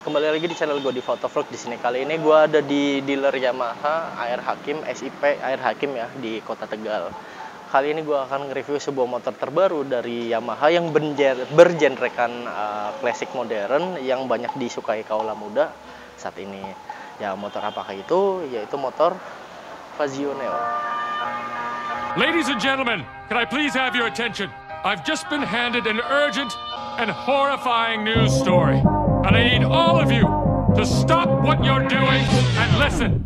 Kembali lagi di channel gue di Fotovlog. Di sini kali ini gue ada di dealer Yamaha AR Hakim SIP AR Hakim ya di Kota Tegal. Kali ini gue akan nge-review sebuah motor terbaru dari Yamaha yang bergenrekan klasik modern yang banyak disukai kaula muda saat ini. Ya, motor apakah itu? Yaitu motor Fazio Neo. Ladies and gentlemen, can I please have your attention? I've just been handed an urgent and horrifying news story. And I need all of you to stop what you're doing and listen.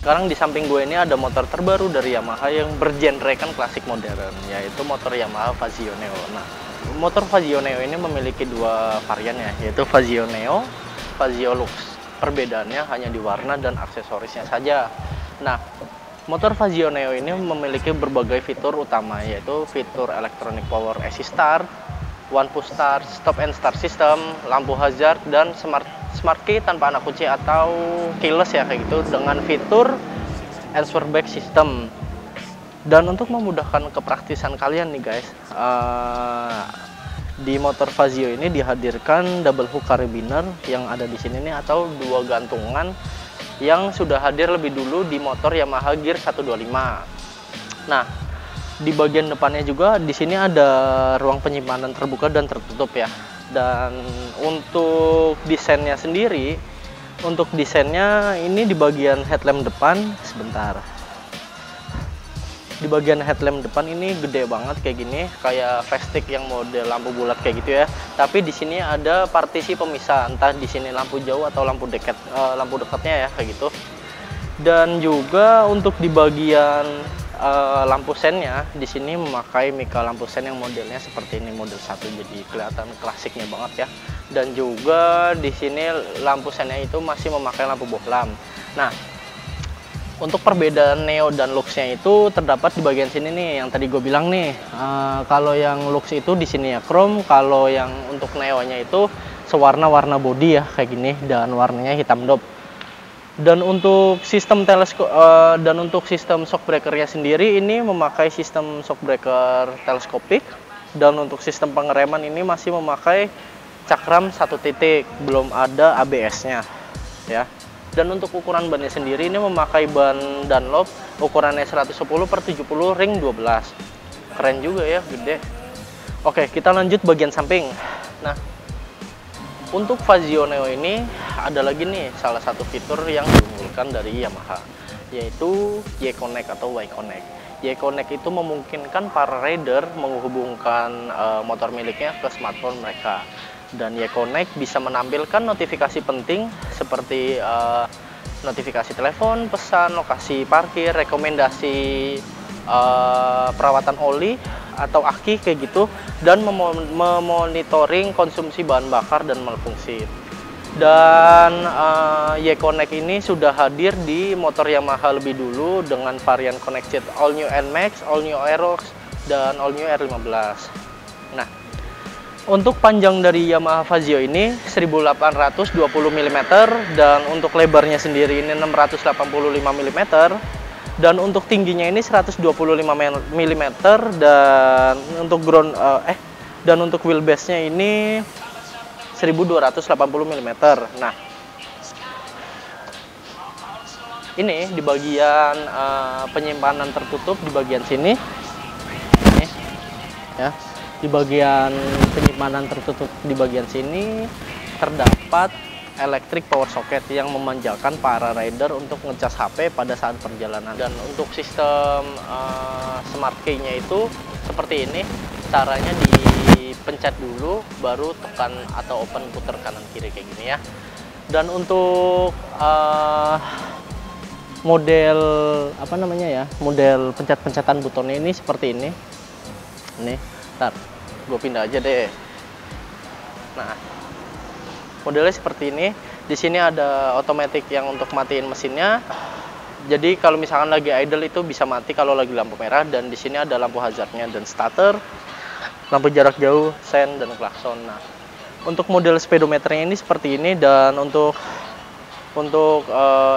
Sekarang di samping gue ini ada motor terbaru dari Yamaha yang bergenrekan klasik modern, yaitu motor Yamaha Fazio Neo. Nah, motor Fazio Neo ini memiliki dua varian ya, yaitu Fazio Neo, Fazio Lux. Perbedaannya hanya di warna dan aksesorisnya saja. Nah, motor Fazio Neo ini memiliki berbagai fitur utama, yaitu fitur electronic power assist start, one push start, stop and start system, lampu hazard, dan smart key tanpa anak kunci atau keyless ya kayak gitu, dengan fitur answer back system. Dan untuk memudahkan kepraktisan kalian nih guys, di motor Fazio ini dihadirkan double hook carabiner yang ada di sini nih, atau dua gantungan yang sudah hadir lebih dulu di motor Yamaha Gear 125. Nah, di bagian depannya juga di sini ada ruang penyimpanan terbuka dan tertutup ya. Dan untuk desainnya sendiri, untuk desainnya ini di bagian headlamp depan, sebentar. Di bagian headlamp depan ini gede banget kayak gini, kayak Festic yang model lampu bulat kayak gitu ya. Tapi di sini ada partisi pemisah, entah di sini lampu jauh atau lampu dekatnya ya kayak gitu. Dan juga untuk di bagian lampu sennya di sini memakai Mika lampu sen yang modelnya seperti ini, model 1, jadi kelihatan klasiknya banget ya. Dan juga di sini lampu sennya itu masih memakai lampu bohlam. Nah, untuk perbedaan Neo dan Luxnya itu terdapat di bagian sini nih, yang tadi gue bilang nih. Kalau yang Lux itu di sini ya chrome, kalau yang untuk Neo-nya itu sewarna-warna body ya kayak gini, dan warnanya hitam dop. Dan untuk sistem shock breakernya sendiri ini memakai sistem shock breaker teleskopik, dan untuk sistem pengereman ini masih memakai cakram 1 titik, belum ada ABS-nya ya. Dan untuk ukuran bannya sendiri ini memakai ban Dunlop ukurannya 110/70 ring 12. Keren juga ya, gede. Oke, kita lanjut bagian samping. Nah, untuk Fazio Neo ini ada lagi nih salah satu fitur yang diunggulkan dari Yamaha, yaitu Y-Connect atau Y-Connect. Y-Connect itu memungkinkan para rider menghubungkan motor miliknya ke smartphone mereka. Dan Y-Connect bisa menampilkan notifikasi penting seperti notifikasi telepon, pesan, lokasi parkir, rekomendasi perawatan oli atau aki kayak gitu, dan memonitoring konsumsi bahan bakar dan malfungsi. Dan Y-Connect ini sudah hadir di motor Yamaha lebih dulu dengan varian Connected All New NMAX, All New Aerox, dan All New R15. Nah, untuk panjang dari Yamaha Fazio ini 1820 mm, dan untuk lebarnya sendiri ini 685 mm. Dan untuk tingginya ini 125 mm, dan untuk dan untuk wheelbase-nya ini 1280 mm. Nah, ini di bagian penyimpanan tertutup di bagian sini. Ini ya. Di bagian penyimpanan tertutup di bagian sini terdapat electric power socket yang memanjakan para rider untuk ngecas HP pada saat perjalanan. Dan untuk sistem smart key-nya itu seperti ini, caranya dipencet dulu baru tekan atau open putar kanan kiri kayak gini ya. Dan untuk model apa namanya ya, model pencet-pencetan butonnya ini seperti ini. Nih, ntar gue pindah aja deh. Nah, Modelnya seperti ini. Di sini ada otomatis yang untuk matiin mesinnya. Jadi kalau misalkan lagi idle itu bisa mati kalau lagi lampu merah, dan di sini ada lampu hazardnya dan starter, lampu jarak jauh, sen dan klakson. Nah, untuk model speedometernya ini seperti ini, dan untuk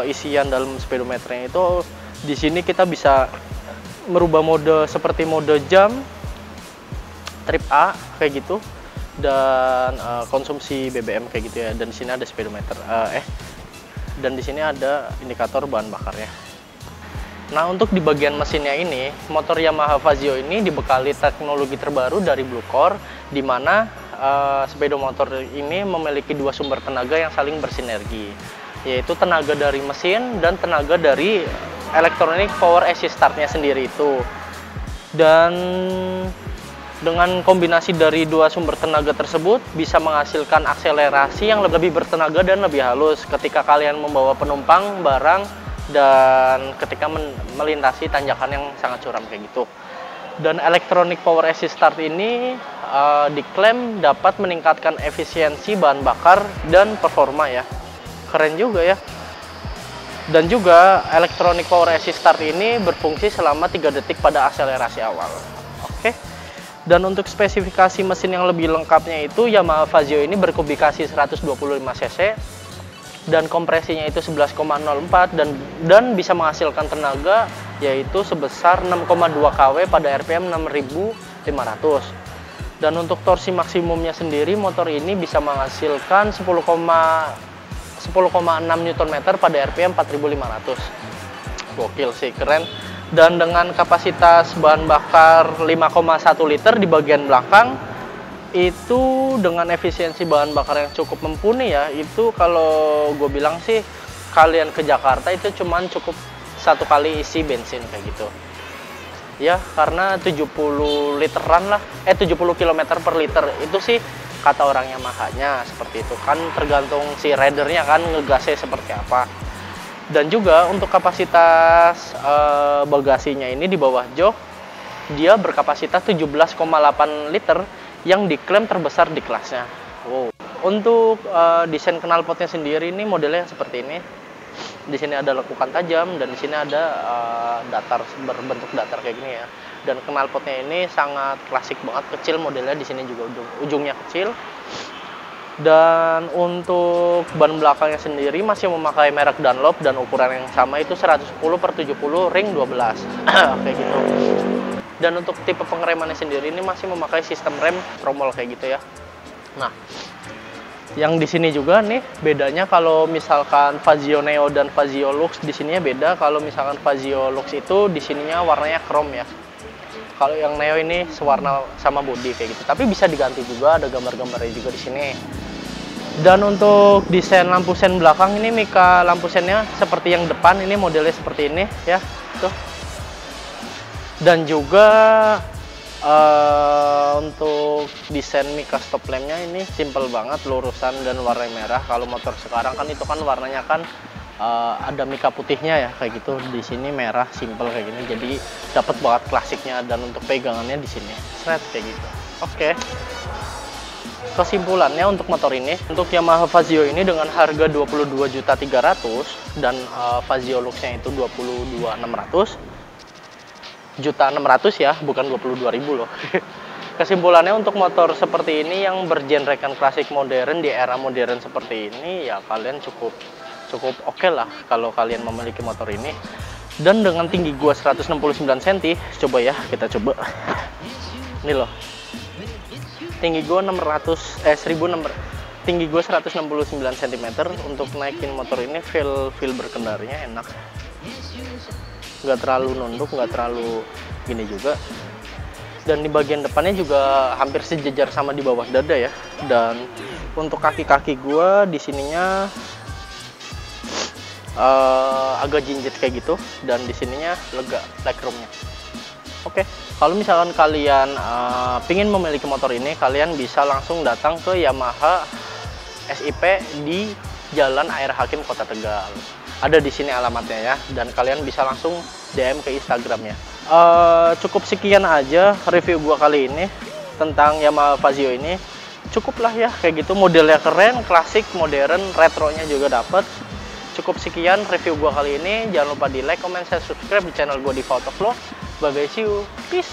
isian dalam speedometernya itu di sini kita bisa merubah mode seperti mode jam, trip A kayak gitu, dan konsumsi BBM kayak gitu ya. Dan di sini ada speedometer dan di sini ada indikator bahan bakarnya. Nah, untuk di bagian mesinnya ini, motor Yamaha Fazio ini dibekali teknologi terbaru dari Bluecore, di mana sepeda motor ini memiliki dua sumber tenaga yang saling bersinergi, yaitu tenaga dari mesin dan tenaga dari elektronik power assist startnya sendiri itu. Dan dengan kombinasi dari dua sumber tenaga tersebut bisa menghasilkan akselerasi yang lebih bertenaga dan lebih halus ketika kalian membawa penumpang, barang, dan ketika melintasi tanjakan yang sangat curam kayak gitu. Dan elektronik power assist start ini diklaim dapat meningkatkan efisiensi bahan bakar dan performa ya. Keren juga ya. Dan juga elektronik power assist start ini berfungsi selama 3 detik pada akselerasi awal. Oke. Dan untuk spesifikasi mesin yang lebih lengkapnya itu, Yamaha Fazio ini berkubikasi 125 cc dan kompresinya itu 11,04 dan bisa menghasilkan tenaga yaitu sebesar 6,2 kW pada RPM 6500. Dan untuk torsi maksimumnya sendiri, motor ini bisa menghasilkan 10,6 Nm pada RPM 4500. Gokil sih, keren. Dan dengan kapasitas bahan bakar 5,1 liter di bagian belakang, itu dengan efisiensi bahan bakar yang cukup mumpuni ya. Itu kalau gue bilang sih, kalian ke Jakarta itu cuman cukup 1 kali isi bensin kayak gitu ya, karena 70 literan lah, 70 km per liter itu sih kata orang Yamaha-nya seperti itu kan, tergantung si ridernya kan ngegasnya seperti apa. Dan juga untuk kapasitas bagasinya ini di bawah jok, dia berkapasitas 17,8 liter yang diklaim terbesar di kelasnya. Wow. Untuk desain knalpotnya sendiri ini modelnya seperti ini. Di sini ada lekukan tajam dan di sini ada datar, berbentuk datar kayak gini ya. Dan knalpotnya ini sangat klasik banget, kecil modelnya, di sini juga ujungnya kecil. Dan untuk ban belakangnya sendiri masih memakai merek Dunlop dan ukuran yang sama, itu 110/70 ring 12 kayak gitu. Dan untuk tipe pengeremannya sendiri ini masih memakai sistem rem tromol kayak gitu ya. Nah, yang di sini juga nih bedanya, kalau misalkan Fazio Neo dan Fazio Lux di sininya beda. Kalau misalkan Fazio Lux itu di sininya warnanya chrome ya. Kalau yang Neo ini sewarna sama body kayak gitu. Tapi bisa diganti juga, ada gambar-gambarnya juga di sini. Dan untuk desain lampu sen belakang ini, mika lampu sennya seperti yang depan, ini modelnya seperti ini ya, tuh. Dan juga untuk desain mika stop lampnya ini simple banget, lurusan dan warna merah. Kalau motor sekarang kan itu kan warnanya kan ada mika putihnya ya kayak gitu. Di sini merah simple kayak gini, jadi dapat banget klasiknya. Dan untuk pegangannya di sini seret kayak gitu. Oke. Kesimpulannya untuk motor ini, untuk Yamaha Fazio ini dengan harga 22.300.000 dan Fazio Luxnya itu 22.600, 1.600.000 ya, bukan 22.000 loh. Kesimpulannya untuk motor seperti ini yang bergenrekan klasik modern di era modern seperti ini ya, kalian cukup oke lah kalau kalian memiliki motor ini. Dan dengan tinggi gua 169 cm, coba ya kita coba. Ini loh. Tinggi gue 169 cm. Untuk naikin motor ini feel berkendaranya enak, nggak terlalu nunduk, nggak terlalu gini juga. Dan di bagian depannya juga hampir sejajar sama di bawah dada ya. Dan untuk kaki-kaki gue di sininya agak jinjit kayak gitu, dan di sininya lega legroomnya. Oke, kalau misalkan kalian pingin memiliki motor ini, kalian bisa langsung datang ke Yamaha SIP di Jalan Air Hakim Kota Tegal. Ada di sini alamatnya ya, dan kalian bisa langsung DM ke Instagramnya. Cukup sekian aja review gua kali ini tentang Yamaha Fazio ini. cukup lah ya kayak gitu, modelnya keren, klasik, modern, retronya juga dapet. Cukup sekian review gua kali ini. Jangan lupa di like, comment, share, subscribe di channel gua di Autovlog. Bye guys, see you, peace.